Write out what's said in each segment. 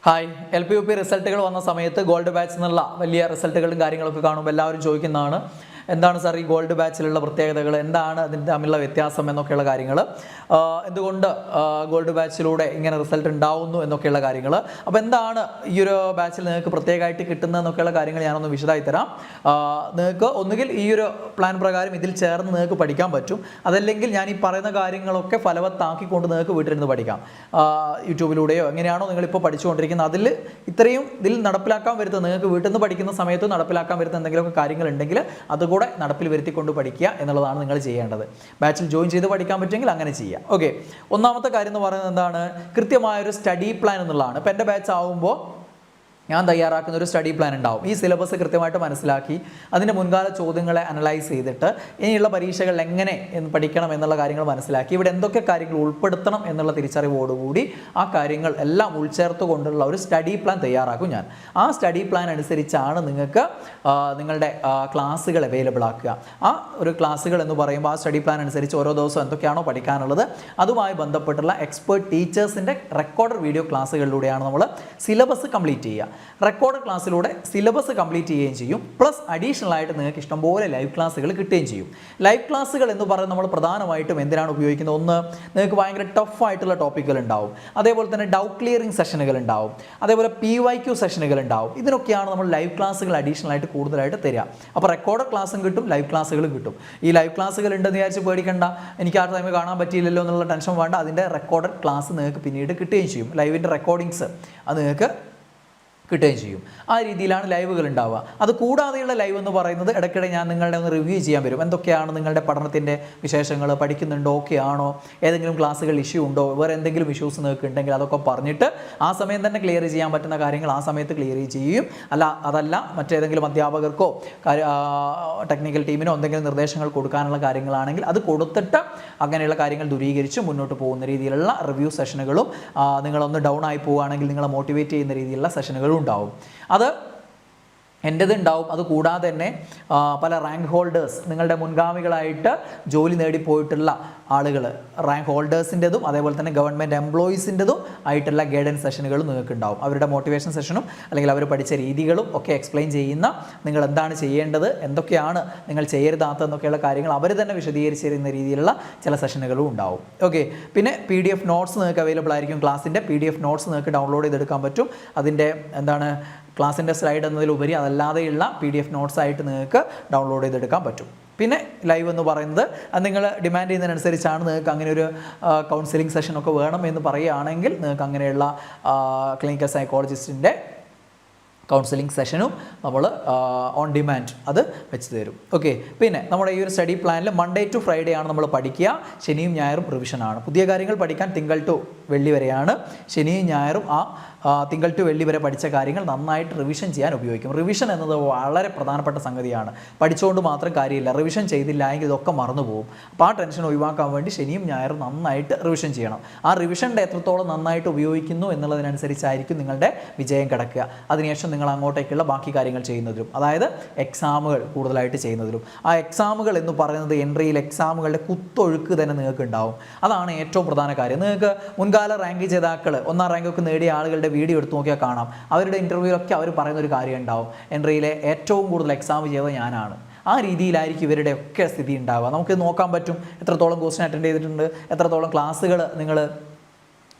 Hi LP UP റിസൾട്ടുകൾ വന്ന സമയത്ത് gold batch എന്നുള്ള വലിയ റിസൾട്ടുകളും കാര്യങ്ങളൊക്കെ കാണുമ്പോൾ എല്ലാവരും ചോദിക്കുന്നതാണ് എന്താണ് സാർ ഈ ഗോൾഡ് ബാച്ചിലുള്ള പ്രത്യേകതകൾ, എന്താണ് അതിൻ്റെ തമ്മിലുള്ള വ്യത്യാസം എന്നൊക്കെയുള്ള കാര്യങ്ങൾ, എന്തുകൊണ്ട് ഗോൾഡ് ബാച്ചിലൂടെ ഇങ്ങനെ റിസൾട്ട് ഉണ്ടാവുന്നു എന്നൊക്കെയുള്ള കാര്യങ്ങൾ. അപ്പോൾ എന്താണ് ഈ ഒരു ബാച്ചിൽ നിങ്ങൾക്ക് പ്രത്യേകമായിട്ട് കിട്ടുന്നതെന്നൊക്കെയുള്ള കാര്യങ്ങൾ ഞാനൊന്ന് വിശദമായി തരാം. നിങ്ങൾക്ക് ഒന്നുകിൽ ഈ ഒരു പ്ലാൻ പ്രകാരം ഇതിൽ ചേർന്ന് നിങ്ങൾക്ക് പഠിക്കാൻ പറ്റും, അതല്ലെങ്കിൽ ഞാൻ ഈ പറയുന്ന കാര്യങ്ങളൊക്കെ ഫലവത്താക്കിക്കൊണ്ട് നിങ്ങൾക്ക് വീട്ടിലിരുന്ന് പഠിക്കാം. യൂട്യൂബിലൂടെയോ എങ്ങനെയാണോ നിങ്ങളിപ്പോൾ പഠിച്ചുകൊണ്ടിരിക്കുന്നത് അതിൽ ഇത്രയും ഇതിൽ നടപ്പിലാക്കാൻ വരുന്നത്, നിങ്ങൾക്ക് വീട്ടിൽ നിന്ന് പഠിക്കുന്ന സമയത്ത് നടപ്പിലാക്കാൻ വരുന്ന എന്തെങ്കിലുമൊക്കെ കാര്യങ്ങളുണ്ടെങ്കിൽ അതുകൂടെ നടപ്പിൽ വരുത്തിക്കൊണ്ട് പഠിക്കുക എന്നുള്ളതാണ് നിങ്ങൾ ചെയ്യേണ്ടത്. ബാച്ചിൽ ജോയിൻ ചെയ്ത് പഠിക്കാൻ പറ്റുമെങ്കിൽ അങ്ങനെ ചെയ്യാം. ഓക്കെ, ഒന്നാമത്തെ കാര്യം എന്ന് പറയുന്നത് എന്താണ്, കൃത്യമായൊരു സ്റ്റഡി പ്ലാൻ എന്നുള്ളതാണ്. ഇപ്പം എൻ്റെ ബാച്ച് ആകുമ്പോൾ ഞാൻ തയ്യാറാക്കുന്ന ഒരു സ്റ്റഡി പ്ലാൻ ഉണ്ടാവും. ഈ സിലബസ് കൃത്യമായിട്ട് മനസ്സിലാക്കി അതിൻ്റെ മുൻകാല ചോദ്യങ്ങളെ അനലൈസ് ചെയ്തിട്ട് ഇനിയുള്ള പരീക്ഷകൾ എങ്ങനെ പഠിക്കണം എന്നുള്ള കാര്യങ്ങൾ മനസ്സിലാക്കി ഇവിടെ എന്തൊക്കെ കാര്യങ്ങൾ ഉൾപ്പെടുത്തണം എന്നുള്ള തിരിച്ചറിവോടുകൂടി ആ കാര്യങ്ങൾ എല്ലാം ഉൾച്ചേർത്ത് കൊണ്ടുള്ള ഒരു സ്റ്റഡി പ്ലാൻ തയ്യാറാക്കും ഞാൻ. ആ സ്റ്റഡി പ്ലാൻ അനുസരിച്ചാണ് നിങ്ങൾക്ക് നിങ്ങളുടെ ക്ലാസ്സുകൾ അവൈലബിൾ ആക്കുക. ആ ഒരു ക്ലാസ്സുകൾ എന്ന് പറയുമ്പോൾ ആ സ്റ്റഡി പ്ലാൻ അനുസരിച്ച് ഓരോ ദിവസവും എന്തൊക്കെയാണോ പഠിക്കാനുള്ളത് അതുമായി ബന്ധപ്പെട്ടുള്ള എക്സ്പേർട്ട് ടീച്ചേഴ്സിൻ്റെ റെക്കോർഡഡ് വീഡിയോ ക്ലാസ്സുകളിലൂടെയാണ് നമ്മൾ സിലബസ് കംപ്ലീറ്റ് ചെയ്യുക. റെക്കോർഡ് ക്ലാസ്സിലൂടെ സിലബസ് കംപ്ലീറ്റ് ചെയ്യുകയും ചെയ്യും. പ്ലസ് അഡീഷണൽ ആയിട്ട് നിങ്ങൾക്ക് ഇഷ്ടംപോലെ ലൈവ് ക്ലാസ്സുകൾ കിട്ടുകയും ചെയ്യും. ലൈവ് ക്ലാസ്സുകൾ എന്ന് പറയുന്നത് നമ്മൾ പ്രധാനമായിട്ടും എന്തിനാണ് ഉപയോഗിക്കുന്നത്, ഒന്ന് നിങ്ങൾക്ക് ഭയങ്കര ടഫ് ആയിട്ടുള്ള ടോപ്പിക്കുകൾ ഉണ്ടാവും, അതേപോലെ തന്നെ ഡൗട്ട് ക്ലിയറിംഗ് സെഷനുകൾ ഉണ്ടാവും, അതേപോലെ PYQ സെഷനുകൾ ഉണ്ടാവും. ഇതിനൊക്കെയാണ് നമ്മൾ ലൈവ് ക്ലാസ്സുകൾ അഡീഷണൽ ആയിട്ട് കൂടുതലായിട്ട് തരിക. അപ്പോൾ റെക്കോർഡ് ക്ലാസ്സും കിട്ടും, ലൈവ് ക്ലാസ്സുകളും കിട്ടും. ഈ ലൈവ് ക്ലാസ്സുകൾ ഉണ്ടെന്ന് വിചാരിച്ച് പേടിക്കേണ്ട, എനിക്ക് ആ ടൈമിൽ കാണാൻ പറ്റിയില്ലല്ലോ എന്നുള്ള ടെൻഷൻ വേണ്ട. അതിൻ്റെ റെക്കോർഡഡ് ക്ലാസ് നിങ്ങൾക്ക് പിന്നീട് കിട്ടുകയും ചെയ്യും. ലൈവിൻ്റെ റെക്കോർഡിങ്സ് അത് നിങ്ങൾക്ക് കിട്ടുകയും ചെയ്യും. ആ രീതിയിലാണ് ലൈവുകൾ ഉണ്ടാവുക. അത് കൂടാതെയുള്ള ലൈവ് എന്ന് പറയുന്നത് ഇടയ്ക്കിടെ ഞാൻ നിങ്ങളുടെ ഒന്ന് റിവ്യൂ ചെയ്യാൻ വരും. എന്തൊക്കെയാണ് നിങ്ങളുടെ പഠനത്തിൻ്റെ വിശേഷങ്ങൾ, പഠിക്കുന്നുണ്ടോ, ഓക്കെ ആണോ, ഏതെങ്കിലും ക്ലാസ്സുകൾ ഇഷ്യൂ ഉണ്ടോ, വേറെ എന്തെങ്കിലും ഇഷ്യൂസ് നിങ്ങൾക്ക് ഉണ്ടെങ്കിൽ അതൊക്കെ പറഞ്ഞിട്ട് ആ സമയം തന്നെ ക്ലിയർ ചെയ്യാൻ പറ്റുന്ന കാര്യങ്ങൾ ആ സമയത്ത് ക്ലിയർ ചെയ്യും. അതല്ല മറ്റേതെങ്കിലും അധ്യാപകർക്കോ ടെക്നിക്കൽ ടീമിനോ എന്തെങ്കിലും നിർദ്ദേശങ്ങൾ കൊടുക്കാനുള്ള കാര്യങ്ങളാണെങ്കിൽ അത് കൊടുത്തിട്ട് അങ്ങനെയുള്ള കാര്യങ്ങൾ ദൂരീകരിച്ച് മുന്നോട്ട് പോകുന്ന രീതിയിലുള്ള റിവ്യൂ സെഷനുകളും, നിങ്ങളൊന്ന് ഡൗൺ ആയി പോവുകയാണെങ്കിൽ നിങ്ങളെ മോട്ടിവേറ്റ് ചെയ്യുന്ന രീതിയിലുള്ള സെഷനുകളും ഉണ്ടാവും. അത് എൻ്റേത് ഉണ്ടാവും. അത് കൂടാതെ തന്നെ പല റാങ്ക് ഹോൾഡേഴ്സ്, നിങ്ങളുടെ മുൻഗാമികളായിട്ട് ജോലി നേടിപ്പോയിട്ടുള്ള ആളുകൾ, റാങ്ക് ഹോൾഡേഴ്സിൻ്റെതും അതേപോലെ തന്നെ ഗവൺമെൻറ് എംപ്ലോയീസിൻ്റെതും ആയിട്ടുള്ള ഗൈഡൻസ് സെഷനുകളും നിങ്ങൾക്ക് ഉണ്ടാവും. അവരുടെ മോട്ടിവേഷൻ സെഷനും അല്ലെങ്കിൽ അവർ പഠിച്ച രീതികളും ഒക്കെ എക്സ്പ്ലെയിൻ ചെയ്യുന്ന, നിങ്ങൾ എന്താണ് ചെയ്യേണ്ടത്, എന്തൊക്കെയാണ് നിങ്ങൾ ചെയ്യരുതാത്തതെന്നൊക്കെയുള്ള കാര്യങ്ങൾ അവർ തന്നെ വിശദീകരിച്ച് തരുന്ന രീതിയിലുള്ള ചില സെഷനുകളും ഉണ്ടാവും. ഓക്കെ, പിന്നെ PDF നോട്ട്സ് നിങ്ങൾക്ക് അവൈലബിൾ ആയിരിക്കും. ക്ലാസ്സിൻ്റെ PDF നോട്ട്സ് നിങ്ങൾക്ക് ഡൗൺലോഡ് ചെയ്തെടുക്കാൻ പറ്റും. അതിൻ്റെ എന്താണ് ക്ലാസ്സിൻ്റെ സ്ലൈഡ് എന്നതിലുപരി അതല്ലാതെയുള്ള PDF നോട്ട്സ് ആയിട്ട് നിങ്ങൾക്ക് ഡൗൺലോഡ് ചെയ്തെടുക്കാൻ പറ്റും. പിന്നെ ലൈവ് എന്ന് പറയുന്നത് അത് നിങ്ങൾ ഡിമാൻഡ് ചെയ്യുന്നതിനനുസരിച്ചാണ്. നിങ്ങൾക്ക് അങ്ങനെ ഒരു കൗൺസിലിംഗ് സെഷനൊക്കെ വേണം എന്ന് പറയുകയാണെങ്കിൽ നിങ്ങൾക്ക് അങ്ങനെയുള്ള ക്ലിനിക്കൽ സൈക്കോളജിസ്റ്റിൻ്റെ കൗൺസിലിംഗ് സെഷനും നമ്മൾ ഓൺ ഡിമാൻഡ് അത് വെച്ച് തരും. ഓക്കെ, പിന്നെ നമ്മുടെ ഈ ഒരു സ്റ്റഡി പ്ലാനിൽ Monday to Friday ആണ് നമ്മൾ പഠിക്കുക. ശനിയും ഞായറും റിവിഷനാണ്. പുതിയ കാര്യങ്ങൾ പഠിക്കാൻ തിങ്കൾ ടു വെള്ളി വരെയാണ്. ശനിയും ഞായറും തിങ്കൾ ടു വെള്ളി വരെ പഠിച്ച കാര്യങ്ങൾ നന്നായിട്ട് റിവിഷൻ ചെയ്യാൻ ഉപയോഗിക്കും. റിവിഷൻ എന്നത് വളരെ പ്രധാനപ്പെട്ട സംഗതിയാണ്. പഠിച്ചുകൊണ്ട് മാത്രം കാര്യമില്ല, റിവിഷൻ ചെയ്തില്ല എങ്കിൽ ഇതൊക്കെ മറന്നു പോകും. അപ്പോൾ ആ ടെൻഷൻ ഒഴിവാക്കാൻ വേണ്ടി ശനിയും ഞായറും നന്നായിട്ട് റിവിഷൻ ചെയ്യണം. ആ റിവിഷൻ്റെ എത്രത്തോളം നന്നായിട്ട് ഉപയോഗിക്കുന്നു എന്നുള്ളതിനനുസരിച്ചായിരിക്കും നിങ്ങളുടെ വിജയം കിടക്കുക. അതിനുശേഷം നിങ്ങൾ അങ്ങോട്ടേക്കുള്ള ബാക്കി കാര്യങ്ങൾ ചെയ്യുന്നതിലും, അതായത് എക്സാമുകൾ കൂടുതലായിട്ട് ചെയ്യുന്നതിലും. ആ എക്സാമുകൾ എന്ന് പറയുന്നത് എൻട്രിയിൽ എക്സാമുകളുടെ കുത്തൊഴുക്ക് തന്നെ നിങ്ങൾക്ക് ഉണ്ടാവും. അതാണ് ഏറ്റവും പ്രധാന കാര്യം. നിങ്ങൾക്ക് മുൻകാല റാങ്ക് ജേതാക്കൾ, ഒന്നാം റാങ്കൊക്കെ നേടിയ ആളുകളുടെ വീഡിയോ എടുത്ത് നോക്കിയാൽ കാണാം. അവരുടെ ഇൻ്റർവ്യൂലൊക്കെ അവർ പറയുന്ന ഒരു കാര്യം ഉണ്ടാവും, എൻട്രിയിലെ ഏറ്റവും കൂടുതൽ എക്സാം ചെയ്തത് ഞാനാണ്. ആ രീതിയിലായിരിക്കും ഇവരുടെ ഒക്കെ സ്ഥിതി ഉണ്ടാവുക. നമുക്ക് നോക്കാൻ പറ്റും എത്രത്തോളം ക്വസ്റ്റ്യൻ അറ്റൻഡ് ചെയ്തിട്ടുണ്ട്, എത്രത്തോളം ക്ലാസ്സുകൾ നിങ്ങൾ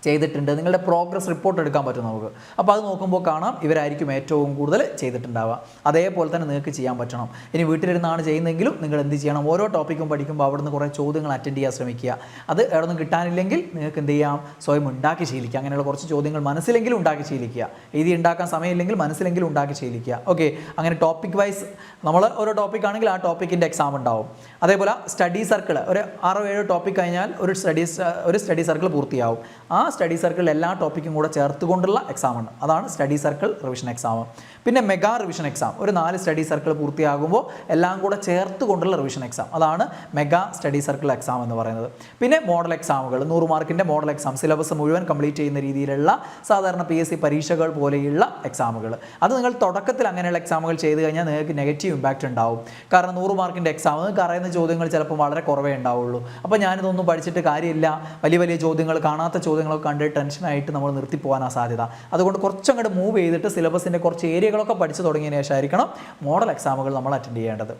ചെയ്തിട്ടുണ്ട്, നിങ്ങളുടെ പ്രോഗ്രസ് റിപ്പോർട്ട് എടുക്കാൻ പറ്റും നമുക്ക്. അപ്പോൾ അത് നോക്കുമ്പോൾ കാണാം ഇവരായിരിക്കും ഏറ്റവും കൂടുതൽ ചെയ്തിട്ടുണ്ടാവുക. അതേപോലെ തന്നെ നിങ്ങൾക്ക് ചെയ്യാൻ പറ്റണം. ഇനി വീട്ടിലിരുന്നാണ് ചെയ്യുന്നതെങ്കിലും നിങ്ങൾ എന്ത് ചെയ്യണം, ഓരോ ടോപ്പിക്കും പഠിക്കുമ്പോൾ അവിടെ നിന്ന് കുറേ ചോദ്യങ്ങൾ അറ്റൻഡ് ചെയ്യാൻ ശ്രമിക്കുക. അത് എവിടെ നിന്ന് കിട്ടാനില്ലെങ്കിൽ നിങ്ങൾക്ക് എന്ത് ചെയ്യാം, സ്വയം ഉണ്ടാക്കി ശീലിക്കുക. അങ്ങനെയുള്ള കുറച്ച് ചോദ്യങ്ങൾ മനസ്സിലെങ്കിലും ഉണ്ടാക്കി ശീലിക്കുക. എഴുതി ഉണ്ടാക്കാൻ സമയമില്ലെങ്കിൽ മനസ്സിലെങ്കിലും ഉണ്ടാക്കി ശീലിക്കുക. ഓക്കെ, അങ്ങനെ ടോപ്പിക് വൈസ് നമ്മൾ ഓരോ ടോപ്പിക്കാണെങ്കിൽ ആ ടോപ്പിക്കിൻ്റെ എക്സാം ഉണ്ടാവും. അതേപോലെ സ്റ്റഡി സർക്കിൾ ഒരു 6-7 ടോപ്പിക് കഴിഞ്ഞാൽ ഒരു സ്റ്റഡി സർക്കിൾ പൂർത്തിയാവും. ആ സ്റ്റഡി സർക്കിൾ എല്ലാ ടോപ്പിക്കും കൂടെ ചേർത്തുകൊണ്ടുള്ള എക്സാമാണ്. അതാണ് സ്റ്റഡി സർക്കിൾ റിവിഷൻ എക്സാം. പിന്നെ മെഗാ റിവിഷൻ എക്സാം, ഒരു 4 സ്റ്റഡി സർക്കിൾ പൂർത്തിയാകുമ്പോൾ എല്ലാം കൂടെ ചേർത്തുകൊണ്ടുള്ള റിവിഷൻ എക്സാം, അതാണ് മെഗാ സ്റ്റഡി സർക്കിൾ എക്സാം എന്ന് പറയുന്നത്. പിന്നെ മോഡൽ എക്സാമുകൾ, 100 മാർക്കിൻ്റെ മോഡൽ എക്സാം, സിലബസ് മുഴുവൻ കംപ്ലീറ്റ് ചെയ്യുന്ന രീതിയിലുള്ള സാധാരണ PSC പരീക്ഷകൾ പോലെയുള്ള എക്സാമുകൾ. അത് നിങ്ങൾ തുടക്കത്തിൽ അങ്ങനെയുള്ള എക്സാമുകൾ ചെയ്ത് കഴിഞ്ഞാൽ നിങ്ങൾക്ക് നെഗറ്റീവ് ഇമ്പാക്റ്റ് ഉണ്ടാവും. കാരണം 100 മാർക്കിൻ്റെ എക്സാം നിങ്ങൾക്ക് അറിയുന്ന ചോദ്യങ്ങൾ ചിലപ്പോൾ വളരെ കുറവേ ഉണ്ടാവുള്ളൂ. അപ്പോൾ ഞാനിതൊന്നും പഠിച്ചിട്ട് കാര്യമില്ല, വലിയ ചോദ്യങ്ങൾ, കാണാത്ത ചോദ്യങ്ങൾ കാര്യങ്ങളൊക്കെ കണ്ട് ടെൻഷനായിട്ട് നമ്മൾ നിർത്തിപ്പോകാനാണ് സാധ്യത. അതുകൊണ്ട് കുറച്ചങ്ങോട്ട് മൂവ് ചെയ്തിട്ട് സിലബസിൻ്റെ കുറച്ച് ഏരിയകളൊക്കെ പഠിച്ചു തുടങ്ങിയതിന് ശേഷമായിരിക്കണം മോഡൽ എക്സാമുകൾ നമ്മൾ അറ്റൻഡ് ചെയ്യേണ്ടത്.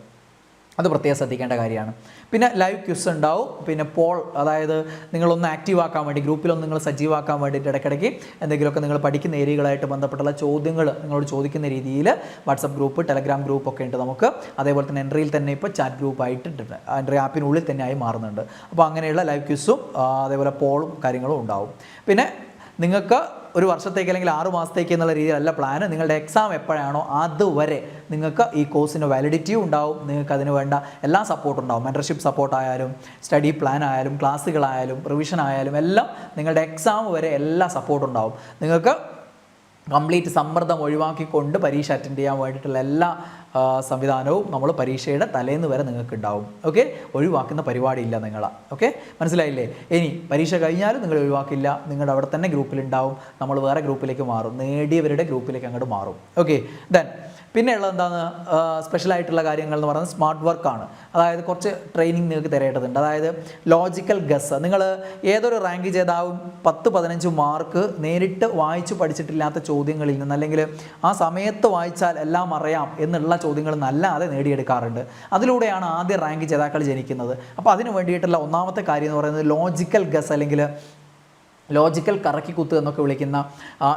അത് പ്രത്യേകം ശ്രദ്ധിക്കേണ്ട കാര്യമാണ്. പിന്നെ ലൈവ് ക്വിസ് ഉണ്ടാവും. പിന്നെ പോൾ, അതായത് നിങ്ങളൊന്ന് ആക്റ്റീവ് ആക്കാൻ വേണ്ടി, ഗ്രൂപ്പിലൊന്ന് നിങ്ങൾ സജീവമാക്കാൻ വേണ്ടിയിട്ട് ഇടയ്ക്കിടയ്ക്ക് എന്തെങ്കിലുമൊക്കെ നിങ്ങൾ പഠിക്കുന്ന ഏരിയകളായിട്ട് ബന്ധപ്പെട്ടുള്ള ചോദ്യങ്ങൾ നിങ്ങളോട് ചോദിക്കുന്ന രീതിയിൽ വാട്സപ്പ് ഗ്രൂപ്പ്, ടെലഗ്രാം ഗ്രൂപ്പ് ഒക്കെ ഉണ്ട് നമുക്ക്. അതേപോലെ തന്നെ എൻട്രിയിൽ തന്നെ ഇപ്പോൾ ചാറ്റ് ഗ്രൂപ്പായിട്ട് എൻട്രി ആപ്പിനുള്ളിൽ തന്നെ ആയി മാറുന്നുണ്ട്. അപ്പോൾ അങ്ങനെയുള്ള ലൈവ് ക്വിസും അതേപോലെ പോളും കാര്യങ്ങളും ഉണ്ടാവും. പിന്നെ നിങ്ങൾക്ക് ഒരു വർഷത്തേക്ക് അല്ലെങ്കിൽ 6 മാസത്തേക്ക് എന്നുള്ള രീതിയിലല്ല പ്ലാന്. നിങ്ങളുടെ എക്സാം എപ്പോഴാണോ അതുവരെ നിങ്ങൾക്ക് ഈ കോഴ്സിന് വാലിഡിറ്റിയും ഉണ്ടാവും. നിങ്ങൾക്ക് അതിന് വേണ്ട എല്ലാ സപ്പോർട്ടും ഉണ്ടാവും. മെൻറ്റർഷിപ്പ് സപ്പോർട്ടായാലും, സ്റ്റഡി പ്ലാൻ ആയാലും, ക്ലാസ്സുകളായാലും, റിവിഷൻ ആയാലും എല്ലാം നിങ്ങളുടെ എക്സാം വരെ എല്ലാ സപ്പോർട്ടും ഉണ്ടാവും. നിങ്ങൾക്ക് കംപ്ലീറ്റ് സമ്മർദ്ദം ഒഴിവാക്കിക്കൊണ്ട് പരീക്ഷ അറ്റൻഡ് ചെയ്യാൻ വേണ്ടിയിട്ടുള്ള എല്ലാ സംവിധാനവും നമ്മൾ പരീക്ഷയുടെ തലേന്ന് വരെ നിങ്ങൾക്ക് ഉണ്ടാവും. ഓക്കെ, ഒഴിവാക്കുന്ന പരിപാടിയില്ല നിങ്ങൾ. ഓക്കെ, മനസ്സിലായില്ലേ? ഇനി പരീക്ഷ കഴിഞ്ഞാലും നിങ്ങൾ ഒഴിവാക്കില്ല. നിങ്ങളുടെ അവിടെ തന്നെ ഗ്രൂപ്പിലുണ്ടാവും. നമ്മൾ വേറെ ഗ്രൂപ്പിലേക്ക് മാറും, നേടിയവരുടെ ഗ്രൂപ്പിലേക്ക് അങ്ങോട്ട് മാറും. ഓക്കെ, ദെൻ പിന്നെ ഉള്ളത് എന്താണ് സ്പെഷ്യലായിട്ടുള്ള കാര്യങ്ങൾ എന്ന് പറയുന്നത് സ്മാർട്ട് വർക്കാണ്. അതായത് കുറച്ച് ട്രെയിനിങ് നിങ്ങൾക്ക് തരേണ്ടതുണ്ട്. അതായത് ലോജിക്കൽ ഗസ്. നിങ്ങൾ ഏതൊരു റാങ്ക് ജേതാവും 10-15 മാർക്ക് നേരിട്ട് വായിച്ചു പഠിച്ചിട്ടില്ലാത്ത ചോദ്യങ്ങളിൽ നിന്ന്, അല്ലെങ്കിൽ ആ സമയത്ത് വായിച്ചാൽ എല്ലാം അറിയാം എന്നുള്ള ചോദ്യങ്ങളിൽ നിന്നല്ലാതെ നേടിയെടുക്കാറുണ്ട്. അതിലൂടെയാണ് ആദ്യ റാങ്ക് ജേതാക്കൾ ജനിക്കുന്നത്. അപ്പോൾ അതിന് വേണ്ടിയിട്ടുള്ള ഒന്നാമത്തെ കാര്യം എന്ന് പറയുന്നത് ലോജിക്കൽ ഗസ്, അല്ലെങ്കിൽ ലോജിക്കൽ കറക്കിക്കുത്ത് എന്നൊക്കെ വിളിക്കുന്ന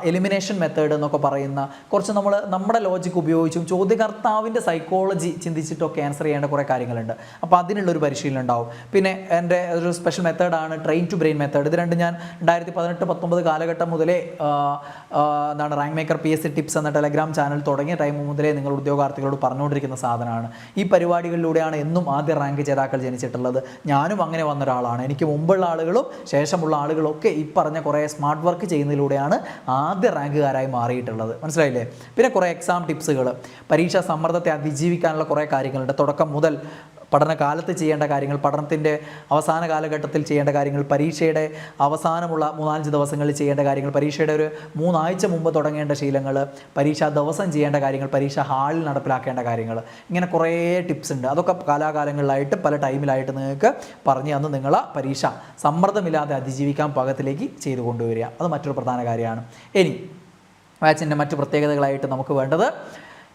എലിമിനേഷൻ മെത്തേഡ് എന്നൊക്കെ പറയുന്ന കുറച്ച് നമ്മുടെ ലോജിക്ക് ഉപയോഗിച്ചും ചോദ്യകർത്താവിൻ്റെ സൈക്കോളജി ചിന്തിച്ചിട്ടൊക്കെ ആൻസർ ചെയ്യേണ്ട കുറേ കാര്യങ്ങളുണ്ട്. അപ്പോൾ അതിനുള്ളൊരു പരിശീലനം ഉണ്ടാവും. പിന്നെ എൻ്റെ ഒരു സ്പെഷ്യൽ മെത്തേഡാണ് ട്രെയിൻ ടു ബ്രെയിൻ മെത്തേഡ്. ഇത് രണ്ടും ഞാൻ 2018-19 കാലഘട്ടം മുതലേ റാങ്ക് മേക്കർ PSC ടിപ്സ് എന്ന ടെലഗ്രാം ചാനൽ തുടങ്ങിയ ടൈം മുതലേ നിങ്ങൾ ഉദ്യോഗാർത്ഥികളോട് പറഞ്ഞുകൊണ്ടിരിക്കുന്ന സാധനമാണ്. ഈ പരിപാടികളിലൂടെയാണ് എന്നും ആദ്യ റാങ്ക് ജേതാക്കൾ ജനിച്ചിട്ടുള്ളത്. ഞാനും അങ്ങനെ വന്ന ഒരാളാണ്. എനിക്ക് മുമ്പുള്ള ആളുകളും ശേഷമുള്ള ആളുകളൊക്കെ ഈ പറഞ്ഞ കുറേ സ്മാർട്ട് വർക്ക് ചെയ്യുന്നതിലൂടെയാണ് ആദ്യ റാങ്കുകാരായി മാറിയിട്ടുള്ളത്. മനസ്സിലായില്ലേ? പിന്നെ കുറേ എക്സാം ടിപ്സുകൾ, പരീക്ഷാ സമ്മർദ്ദത്തെ അതിജീവിക്കാനുള്ള കുറേ കാര്യങ്ങളുണ്ട്. തുടക്കം മുതൽ പഠനകാലത്ത് ചെയ്യേണ്ട കാര്യങ്ങൾ, പഠനത്തിൻ്റെ അവസാന കാലഘട്ടത്തിൽ ചെയ്യേണ്ട കാര്യങ്ങൾ, പരീക്ഷയുടെ അവസാനമുള്ള 3-5 ദിവസങ്ങളിൽ ചെയ്യേണ്ട കാര്യങ്ങൾ, പരീക്ഷയുടെ ഒരു 3 ആഴ്ച മുമ്പ് തുടങ്ങേണ്ട ശീലങ്ങൾ, പരീക്ഷാ ദിവസം ചെയ്യേണ്ട കാര്യങ്ങൾ, പരീക്ഷാ ഹാളിൽ നടപ്പിലാക്കേണ്ട കാര്യങ്ങൾ, ഇങ്ങനെ കുറേ ടിപ്സ് ഉണ്ട്. അതൊക്കെ കാലാകാലങ്ങളിലായിട്ട് പല ടൈമിലായിട്ട് നിങ്ങൾക്ക് പറഞ്ഞു തന്ന് നിങ്ങളെ പരീക്ഷ സമ്മർദ്ദമില്ലാതെ അതിജീവിക്കാൻ പാകത്തിലേക്ക് ചെയ്തു കൊണ്ടുവരിക. അത് മറ്റൊരു പ്രധാന കാര്യമാണ്. ഇനി ബാച്ചിൻ്റെ മറ്റു പ്രത്യേകതകളായിട്ട് നമുക്ക് വേണ്ടത്,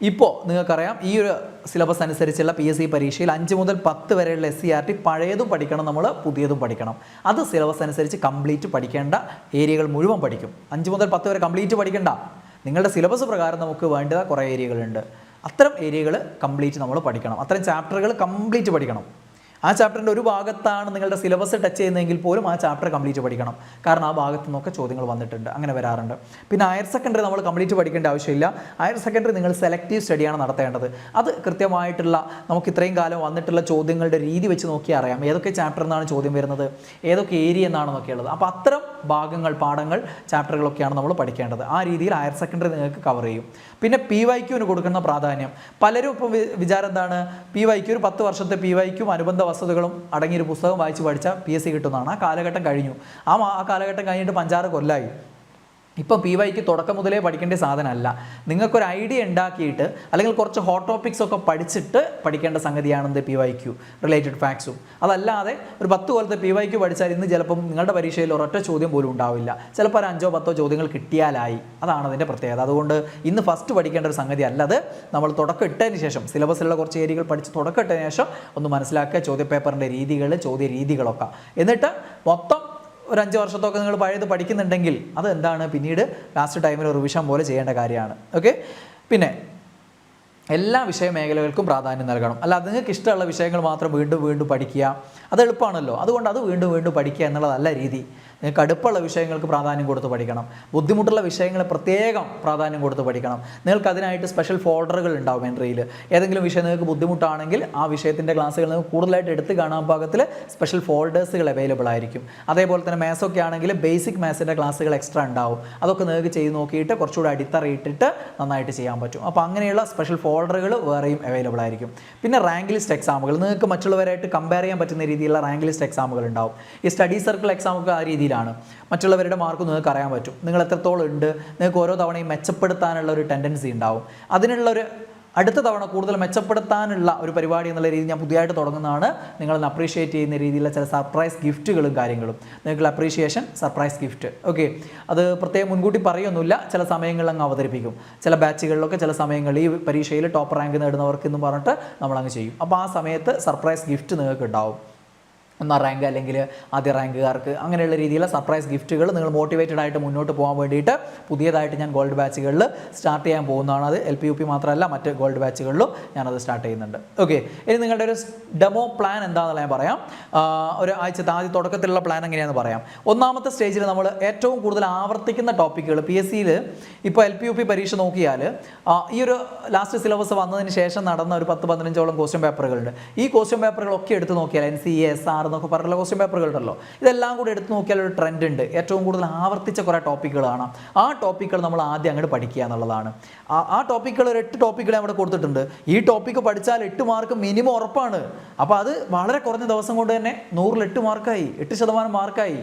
ഇപ്പോൾ നിങ്ങൾക്കറിയാം ഈ ഒരു സിലബസ് അനുസരിച്ചുള്ള PSC പരീക്ഷയിൽ 5 മുതൽ 10 വരെയുള്ള SCERT പഴയതും പഠിക്കണം, നമ്മൾ പുതിയതും പഠിക്കണം. അത് സിലബസ് അനുസരിച്ച് കംപ്ലീറ്റ് പഠിക്കേണ്ട ഏരിയകൾ മുഴുവൻ പഠിക്കും. 5 മുതൽ 10 വരെ കംപ്ലീറ്റ് പഠിക്കേണ്ട, നിങ്ങളുടെ സിലബസ് പ്രകാരം നമുക്ക് വേണ്ട കുറേ ഏരിയകളുണ്ട്. അത്തരം ഏരിയകൾ കംപ്ലീറ്റ് നമ്മൾ പഠിക്കണം. അത്തരം ചാപ്റ്ററുകൾ കംപ്ലീറ്റ് പഠിക്കണം. ആ ചാപ്റ്ററിൻ്റെ ഒരു ഭാഗത്താണ് നിങ്ങളുടെ സിലബസ് ടച്ച് ചെയ്യുന്നതെങ്കിൽ പോലും ആ ചാപ്റ്റർ കംപ്ലീറ്റ് പഠിക്കണം. കാരണം ആ ഭാഗത്തു നിന്നൊക്കെ ചോദ്യങ്ങൾ വന്നിട്ടുണ്ട്, അങ്ങനെ വരാറുണ്ട്. പിന്നെ ഹയർ സെക്കൻഡറി നമ്മൾ കംപ്ലീറ്റ് പഠിക്കേണ്ട ആവശ്യമില്ല. ഹയർ സെക്കൻഡറി നിങ്ങൾ സെലക്റ്റീവ് സ്റ്റഡിയാണ് നടത്തേണ്ടത്. അത് കൃത്യമായിട്ടുള്ള നമുക്ക് ഇത്രയും കാലം വന്നിട്ടുള്ള ചോദ്യങ്ങളുടെ രീതി വെച്ച് നോക്കിയാൽ അറിയാം ഏതൊക്കെ ചാപ്റ്ററിൽ നിന്നാണ് ചോദ്യം വരുന്നത്, ഏതൊക്കെ ഏരിയ എന്നാണെന്നൊക്കെയുള്ളത്. അപ്പോൾ അത്തരം ഭാഗങ്ങൾ, പാഠങ്ങൾ, ചാപ്റ്ററുകളൊക്കെയാണ് നമ്മൾ പഠിക്കേണ്ടത്. ആ രീതിയിൽ ഹയർ സെക്കൻഡറി നിങ്ങൾക്ക് കവർ ചെയ്യും. പിന്നെ PYQന് കൊടുക്കുന്ന പ്രാധാന്യം, പലരും ഇപ്പോൾ വിചാരം എന്താണ്, PYQ ഒരു 10 വർഷത്തെ PYQയും അനുബന്ധ വസ്തുതകളും അടങ്ങിയൊരു പുസ്തകം വായിച്ച് പഠിച്ചാൽ PSC കിട്ടുന്നതാണ്. ആ കാലഘട്ടം കഴിഞ്ഞു. ആ കാലഘട്ടം കഴിഞ്ഞിട്ട് 5-6 കൊല്ലമായി. ഇപ്പം PYQ തുടക്കം മുതലേ പഠിക്കേണ്ട സാധനമല്ല. നിങ്ങൾക്കൊരു ഐഡിയ ഉണ്ടാക്കിയിട്ട് അല്ലെങ്കിൽ കുറച്ച് ഹോട്ട് ടോപ്പിക്സ് ഒക്കെ പഠിച്ചിട്ട് പഠിക്കേണ്ട സംഗതിയാണെന്ത് PYQ, റിലേറ്റഡ് ഫാക്ട്സും. അതല്ലാതെ ഒരു 10 കൊല്ലത്തെ PYQ പഠിച്ചാൽ ഇന്ന് ചിലപ്പം നിങ്ങളുടെ പരീക്ഷയിൽ ഒരൊറ്റ ചോദ്യം പോലും ഉണ്ടാവില്ല. ചിലപ്പോൾ ഒരു 5-10 ചോദ്യങ്ങൾ കിട്ടിയാലായി. അതാണ് അതിൻ്റെ പ്രത്യേകത. അതുകൊണ്ട് ഇന്ന് ഫസ്റ്റ് പഠിക്കേണ്ട ഒരു സംഗതി അല്ലത്. നമ്മൾ തുടക്കം ഇട്ടതിന് ശേഷം സിലബസിലുള്ള കുറച്ച് ഏരിയകൾ പഠിച്ച് തുടക്കം ഇട്ടതിന് ശേഷം ഒന്ന് മനസ്സിലാക്കുക ചോദ്യപേപ്പറിൻ്റെ രീതികൾ, ചോദ്യ രീതികളൊക്കെ. എന്നിട്ട് മൊത്തം ഒരു 5 വർഷത്തൊക്കെ നിങ്ങൾ പഴയത് പഠിക്കുന്നുണ്ടെങ്കിൽ അത് എന്താണ് പിന്നീട് ലാസ്റ്റ് ടൈമിൽ റിവിഷൻ പോലെ ചെയ്യേണ്ട കാര്യമാണ്. ഓക്കെ, പിന്നെ എല്ലാ വിഷയ മേഖലകൾക്കും പ്രാധാന്യം നൽകണം. അല്ല നിങ്ങൾക്ക് ഇഷ്ടമുള്ള വിഷയങ്ങൾ മാത്രം വീണ്ടും വീണ്ടും പഠിക്കുക, അത് എളുപ്പമാണല്ലോ. അതുകൊണ്ട് അത് വീണ്ടും വീണ്ടും പഠിക്കുക എന്നുള്ളതല്ല രീതി. നിങ്ങൾക്ക് അടുപ്പുള്ള വിഷയങ്ങൾക്ക് പ്രാധാന്യം കൊടുത്ത് പഠിക്കണം. ബുദ്ധിമുട്ടുള്ള വിഷയങ്ങളെ പ്രത്യേകം പ്രാധാന്യം കൊടുത്ത് പഠിക്കണം. നിങ്ങൾക്ക് അതിനായിട്ട് സ്പെഷ്യൽ ഫോൾഡറുകൾ ഉണ്ടാവും എൻട്രിയിൽ. ഏതെങ്കിലും വിഷയം നിങ്ങൾക്ക് ബുദ്ധിമുട്ടാണെങ്കിൽ ആ വിഷയത്തിൻ്റെ ക്ലാസ്സുകൾ നിങ്ങൾക്ക് കൂടുതലായിട്ട് എടുത്ത് കാണാൻ പാകത്തിൽ സ്പെഷ്യൽ ഫോൾഡേഴ്സുകൾ അവൈലബിൾ ആയിരിക്കും. അതേപോലെ തന്നെ മാത്സൊക്കെ ആണെങ്കിൽ ബേസിക് മാത്സിൻ്റെ ക്ലാസ്സുകൾ എക്സ്ട്രാ ഉണ്ടാവും. അതൊക്കെ നിങ്ങൾക്ക് ചെയ്ത് നോക്കിയിട്ട് കുറച്ചുകൂടി അടിത്തറയിട്ടിട്ട് നന്നായിട്ട് ചെയ്യാൻ പറ്റും. അപ്പോൾ അങ്ങനെയുള്ള സ്പെഷ്യൽ ഫോൾഡറുകൾ വേറെയും അവൈലബിൾ ആയിരിക്കും. പിന്നെ റാങ്ക് ലിസ്റ്റ് എക്സാമുകൾ, നിങ്ങൾക്ക് മറ്റുള്ളവരായിട്ട് കമ്പയർ ചെയ്യാൻ പറ്റുന്ന രീതിയിലുള്ള റാങ്ക് ലിസ്റ്റ് എക്സാമുകൾ ഉണ്ടാവും. ഈ സ്റ്റഡി സർക്കിൾ എക്സാമൊക്കെ ആ രീതിയിലാണ്. മറ്റുള്ളവരുടെ മാർക്ക് നിങ്ങൾക്ക് അറിയാൻ പറ്റും, നിങ്ങൾ എത്രത്തോളം ഉണ്ട്, നിങ്ങൾക്ക് ഓരോ തവണയും മെച്ചപ്പെടുത്താനുള്ള ഒരു ടെൻഡൻസി ഉണ്ടാവും. അതിനുള്ളൊരു അടുത്ത തവണ കൂടുതൽ മെച്ചപ്പെടുത്താനുള്ള ഒരു പരിപാടി എന്നുള്ള രീതിയിൽ ഞാൻ പുതിയതായിട്ട് തുടങ്ങുന്നതാണ്. നിങ്ങളൊന്ന് അപ്രീഷിയേറ്റ് ചെയ്യുന്ന രീതിയിലുള്ള ചില സർപ്രൈസ് ഗിഫ്റ്റുകളും കാര്യങ്ങളും, നിങ്ങൾക്ക് അപ്രീഷിയേഷൻ സർപ്രൈസ് ഗിഫ്റ്റ്. ഓക്കെ, അത് പ്രത്യേകം മുൻകൂട്ടി പറയൊന്നുമില്ല, ചില സമയങ്ങളിൽ അങ്ങ് അവതരിപ്പിക്കും. ചില ബാച്ചുകളിലൊക്കെ ചില സമയങ്ങളിൽ ഈ പരീക്ഷയിൽ ടോപ്പ് റാങ്ക് നേടുന്നവർക്ക് എന്ന് പറഞ്ഞിട്ട് നമ്മളങ്ങ് ചെയ്യും. അപ്പോൾ ആ സമയത്ത് സർപ്രൈസ് ഗിഫ്റ്റ് നിങ്ങൾക്ക് ഉണ്ടാവും. 1ാം റാങ്ക് അല്ലെങ്കിൽ ആദ്യ റാങ്കുകാർക്ക് അങ്ങനെയുള്ള രീതിയിലുള്ള സർപ്രൈസ് ഗിഫ്റ്റുകൾ നിങ്ങൾ മോട്ടിവേറ്റഡ് ആയിട്ട് മുന്നോട്ട് പോകാൻ വേണ്ടിയിട്ട് പുതിയതായിട്ട് ഞാൻ ഗോൾഡ് ബാച്ചുകളിൽ സ്റ്റാർട്ട് ചെയ്യാൻ പോകുന്നതാണ്. അത് LP UP മാത്രമല്ല, മറ്റ് ഗോൾഡ് ബാച്ചുകളിലും ഞാനത് സ്റ്റാർട്ട് ചെയ്യുന്നുണ്ട്. ഓക്കെ, ഇനി നിങ്ങളുടെ ഒരു ഡെമോ പ്ലാൻ എന്താണെന്നുള്ള ഞാൻ പറയാം. ഒരു ആഴ്ചത്തെ ആദ്യ തുടക്കത്തിലുള്ള പ്ലാൻ എങ്ങനെയാണെന്ന് പറയാം. ഒന്നാമത്തെ സ്റ്റേജിൽ നമ്മൾ ഏറ്റവും കൂടുതൽ ആവർത്തിക്കുന്ന ടോപ്പിക്കുകൾ PSCയിൽ ഇപ്പോൾ LP UP പരീക്ഷ നോക്കിയാൽ ഈ ഒരു ലാസ്റ്റ് സിലബസ് വന്നതിന് ശേഷം നടന്ന ഒരു 10-15ഓളം ക്വസ്റ്റ്യൻ പേപ്പറുകളുണ്ട്. ഈ ക്വസ്റ്റ്യൻ പേപ്പറുകളൊക്കെ എടുത്ത് നോക്കിയാൽ NCA, SR എന്നൊക്കെ പറഞ്ഞുള്ള ക്വസ്റ്റ്യൻ പേപ്പറുകൾ ഉണ്ടല്ലോ, ഇതെല്ലാം കൂടി എടുത്ത് നോക്കിയാൽ ഒരു ട്രെൻഡ് ഉണ്ട്. ഏറ്റവും കൂടുതൽ ആവർത്തിച്ച കുറേ ടോപ്പിക്കുകൾ കാണാം. ആ ടോപ്പിക്കുകൾ നമ്മൾ ആദ്യം അങ്ങോട്ട് പഠിക്കുക എന്നുള്ളതാണ്. ആ ടോപ്പിക്കുകൾ ഒരു 8 ടോപ്പിക്കുകൾ അവിടെ കൊടുത്തിട്ടുണ്ട്. ഈ ടോപ്പിക്ക് പഠിച്ചാൽ 8 മാർക്ക് മിനിമം ഉറപ്പാണ്. അപ്പോൾ അത് വളരെ കുറഞ്ഞ ദിവസം കൊണ്ട് തന്നെ 100ൽ 8 മാർക്കായി, 8% മാർക്കായി.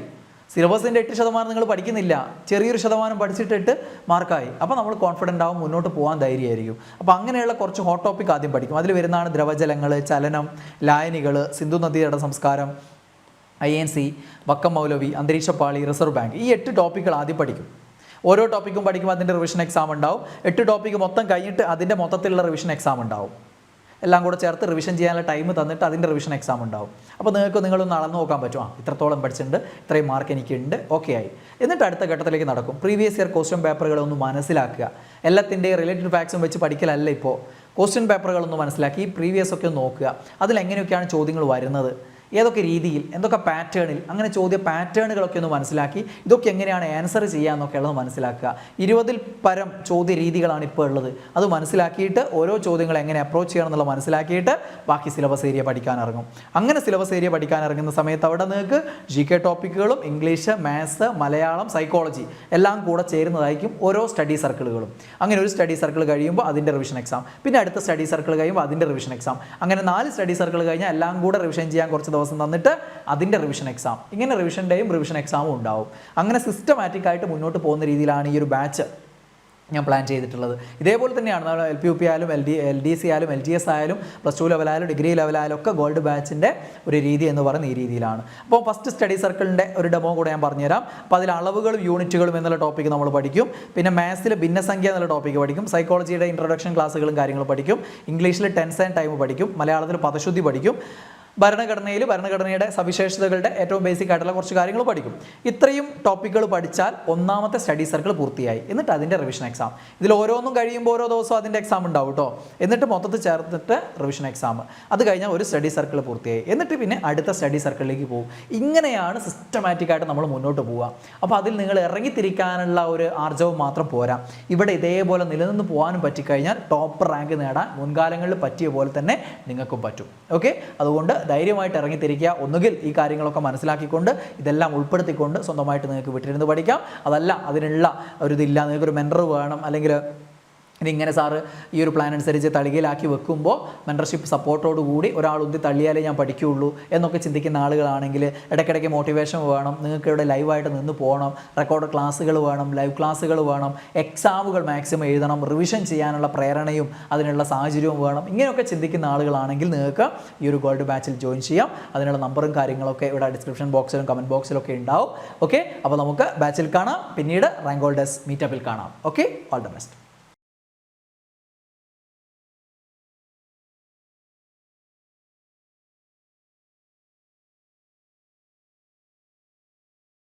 സിലബസിൻ്റെ 8% നിങ്ങൾ പഠിക്കുന്നില്ല, ചെറിയൊരു ശതമാനം പഠിച്ചിട്ട് 8 മാർക്കായി. അപ്പോൾ നമ്മൾ കോൺഫിഡൻ്റ് ആവും, മുന്നോട്ട് പോകാൻ ധൈര്യമായിരിക്കും. അപ്പോൾ അങ്ങനെയുള്ള കുറച്ച് ഹോട്ട് ടോപ്പിക് ആദ്യം പഠിക്കും. അതിൽ വരുന്നതാണ് ദ്രവജലങ്ങൾ, ചലനം, ലായനികൾ, സിന്ധു നദീതട സംസ്കാരം, INC, വക്കം മൗലവി, അന്തരീക്ഷപ്പാളി, റിസർവ് ബാങ്ക്. ഈ 8 ടോപ്പിക്കുകൾ ആദ്യം പഠിക്കും. ഓരോ ടോപ്പിക്കും പഠിക്കുമ്പോൾ അതിൻ്റെ റിവിഷൻ എക്സാം ഉണ്ടാവും. 8 ടോപ്പിക്ക് മൊത്തം കഴിഞ്ഞിട്ട് അതിൻ്റെ മൊത്തത്തിലുള്ള റിവിഷൻ എക്സാം ഉണ്ടാവും. എല്ലാം കൂടെ ചേർത്ത് റിവിഷൻ ചെയ്യാനുള്ള ടൈം തന്നിട്ട് അതിൻ്റെ റിവിഷൻ എക്സാം ഉണ്ടാവും. അപ്പോൾ നിങ്ങളൊന്ന് അളന്ന് നോക്കാൻ പറ്റും, ഇത്രത്തോളം പഠിച്ചിട്ടുണ്ട്, ഇത്രയും മാർക്ക് എനിക്കുണ്ട്, ഓക്കെ ആയി. എന്നിട്ട് അടുത്ത ഘട്ടത്തിലേക്ക് നടക്കും. പ്രീവിയസ് ഇയർ ക്വസ്റ്റ്യൻ പേപ്പറുകളൊന്ന് മനസ്സിലാക്കുക. എല്ലാത്തിൻ്റെയും റിലേറ്റഡ് ഫാക്ട്സും വെച്ച് പഠിക്കലല്ല ഇപ്പോൾ. ക്വസ്റ്റ്യൻ പേപ്പറുകളൊന്ന് മനസ്സിലാക്കി പ്രീവിയസ് ഒക്കെ നോക്കുക. അതിലെങ്ങനെയൊക്കെയാണ് ചോദ്യങ്ങൾ വരുന്നത്, ഏതൊക്കെ രീതിയിൽ, എന്തൊക്കെ പാറ്റേണിൽ, അങ്ങനെ ചോദ്യ പാറ്റേണുകളൊക്കെ ഒന്ന് മനസ്സിലാക്കി ഇതൊക്കെ എങ്ങനെയാണ് ആൻസർ ചെയ്യുക എന്നൊക്കെയുള്ളത് മനസ്സിലാക്കുക. 20ൽ പരം ചോദ്യ രീതികളാണ് ഇപ്പോൾ ഉള്ളത്. അത് മനസ്സിലാക്കിയിട്ട് ഓരോ ചോദ്യങ്ങൾ എങ്ങനെ അപ്രോച്ച് ചെയ്യണം എന്നുള്ളത് മനസ്സിലാക്കിയിട്ട് ബാക്കി സിലബസ് ഏരിയ പഠിക്കാൻ ഇറങ്ങും. അങ്ങനെ സിലബസ് ഏരിയ പഠിക്കാൻ ഇറങ്ങുന്ന സമയത്ത് അവിടെ നിങ്ങൾക്ക് GK ടോപ്പിക്കുകളും ഇംഗ്ലീഷ്, മാത്സ്, മലയാളം, സൈക്കോളജി എല്ലാം കൂടെ ചേരുന്നതായിരിക്കും ഓരോ സ്റ്റഡി സർക്കിളുകളും. അങ്ങനെ ഒരു സ്റ്റഡി സർക്കിൾ കഴിയുമ്പോൾ അതിൻ്റെ റിവിഷൻ എക്സാം, പിന്നെ അടുത്ത സ്റ്റഡി സർക്കിൾ കഴിയുമ്പോൾ അതിൻ്റെ റിവിഷൻ എക്സാം, അങ്ങനെ 4 സ്റ്റഡി സർക്കിൾ കഴിഞ്ഞാൽ എല്ലാം കൂടെ റിവിഷൻ ചെയ്യാൻ കുറച്ച് ദിവസം തന്നിട്ട് അതിൻ്റെ റിവിഷൻ എക്സാം. ഇങ്ങനെ റിവിഷൻ്റെയും റിവിഷൻ എക്സാമും ഉണ്ടാവും. അങ്ങനെ സിസ്റ്റമാറ്റിക് ആയിട്ട് മുന്നോട്ട് പോകുന്ന രീതിയിലാണ് ഈ ഒരു ബാച്ച് ഞാൻ പ്ലാൻ ചെയ്തിട്ടുള്ളത്. ഇതേപോലെ തന്നെയാണ് നമ്മൾ LP UP ആയാലും LDC ആയാലും LGS ആയാലും +2 ലെവലായാലും ഡിഗ്രി ലെവലായാലും ഒക്കെ ഗോൾഡ് ബാച്ചിൻ്റെ ഒരു രീതി എന്ന് പറയുന്ന ഈ രീതിയിലാണ്. അപ്പോൾ ഫസ്റ്റ് സ്റ്റഡി സർക്കിളിൻ്റെ ഒരു ഡെമോ കൂടെ ഞാൻ പറഞ്ഞുതരാം. അപ്പോൾ അതിൽ അളവുകളും യൂണിറ്റുകളും എന്നുള്ള ടോപ്പിക്ക് നമ്മൾ പഠിക്കും. പിന്നെ മാത്സിൽ ഭിന്നസംഖ്യ എന്നുള്ള ടോപ്പിക്ക് പഠിക്കും. സൈക്കോളജിയുടെ ഇൻട്രൊഡക്ഷൻ ക്ലാസ്സുകളും കാര്യങ്ങളും പഠിക്കും. ഇംഗ്ലീഷിൽ ടെൻസ് ആൻഡ് ടൈം പഠിക്കും. മലയാളത്തിൽ പദശുദ്ധി പഠിക്കും. ഭരണഘടനയുടെ സവിശേഷതകളുടെ ഏറ്റവും ബേസിക് ആയിട്ടുള്ള കുറച്ച് കാര്യങ്ങൾ പഠിക്കും. ഇത്രയും ടോപ്പിക്കുകൾ പഠിച്ചാൽ ഒന്നാമത്തെ സ്റ്റഡി സർക്കിൾ പൂർത്തിയായി. എന്നിട്ട് അതിൻ്റെ റിവിഷൻ എക്സാം. ഇതിൽ ഓരോന്നും കഴിയുമ്പോൾ ഓരോ ദിവസവും അതിൻ്റെ എക്സാം ഉണ്ടാവും കേട്ടോ. എന്നിട്ട് മൊത്തത്തിൽ ചേർത്തിട്ട് റിവിഷൻ എക്സാം. അത് കഴിഞ്ഞാൽ ഒരു സ്റ്റഡി സർക്കിൾ പൂർത്തിയായി. എന്നിട്ട് പിന്നെ അടുത്ത സ്റ്റഡി സർക്കിളിലേക്ക് പോകും. ഇങ്ങനെയാണ് സിസ്റ്റമാറ്റിക്കായിട്ട് നമ്മൾ മുന്നോട്ട് പോവുക. അപ്പോൾ അതിൽ നിങ്ങൾ ഇറങ്ങിത്തിരിക്കാനുള്ള ഒരു ആർജവം മാത്രം പോരാ. ഇവിടെ ഇതേപോലെ നിലനിന്ന് പോകാനും പറ്റിക്കഴിഞ്ഞാൽ ടോപ്പ് റാങ്ക് നേടാൻ മുൻകാലങ്ങളിൽ പറ്റിയ പോലെ തന്നെ നിങ്ങൾക്കും പറ്റും. ഓക്കെ, അതുകൊണ്ട് ധൈര്യമായിട്ട് ഇറങ്ങിത്തിരിക്കുക. ഒന്നുകിൽ ഈ കാര്യങ്ങളൊക്കെ മനസ്സിലാക്കിക്കൊണ്ട് ഇതെല്ലാം ഉൾപ്പെടുത്തിക്കൊണ്ട് സ്വന്തമായിട്ട് നിങ്ങൾക്ക് വീട്ടിലിരുന്ന് പഠിക്കാം. അതല്ല അതിനുള്ള ഒരു ഇതില്ല, നിങ്ങൾക്കൊരു മെൻറ്റർ വേണം, അല്ലെങ്കിൽ ഇതിങ്ങനെ സാറ് ഈ ഒരു പ്ലാൻ അനുസരിച്ച് തളികയിലാക്കി വെക്കുമ്പോൾ മെൻറ്റർഷിപ്പ് സപ്പോർട്ടോടുകൂടി ഒരാൾ ഉന്തി തള്ളിയാലേ ഞാൻ പഠിക്കുകയുള്ളൂ എന്നൊക്കെ ചിന്തിക്കുന്ന ആളുകളാണെങ്കിൽ ഇടയ്ക്കിടയ്ക്ക് മോട്ടിവേഷൻ വേണം. നിങ്ങൾക്ക് ഇവിടെ ലൈവായിട്ട് നിന്ന് പോകണം, റെക്കോർഡ് ക്ലാസ്സുകൾ വേണം, ലൈവ് ക്ലാസ്സുകൾ വേണം, എക്സാമുകൾ മാക്സിമം എഴുതണം, റിവിഷൻ ചെയ്യാനുള്ള പ്രേരണയും അതിനുള്ള സാഹചര്യവും വേണം. ഇങ്ങനെയൊക്കെ ചിന്തിക്കുന്ന ആളുകളാണെങ്കിൽ നിങ്ങൾക്ക് ഈ ഒരു ഗോൾഡ് ബാച്ചിൽ ജോയിൻ ചെയ്യാം. അതിനുള്ള നമ്പറും കാര്യങ്ങളൊക്കെ ഇവിടെ ഡിസ്ക്രിപ്ഷൻ ബോക്സിലും കമൻറ്റ് ബോക്സിലൊക്കെ ഉണ്ടാവും. ഓക്കെ, അപ്പോൾ നമുക്ക് ബാച്ചിൽ കാണാം, പിന്നീട് റാങ്ക് ഹോൾഡേഴ്സ് മീറ്റപ്പിൽ കാണാം. Okay, all the best.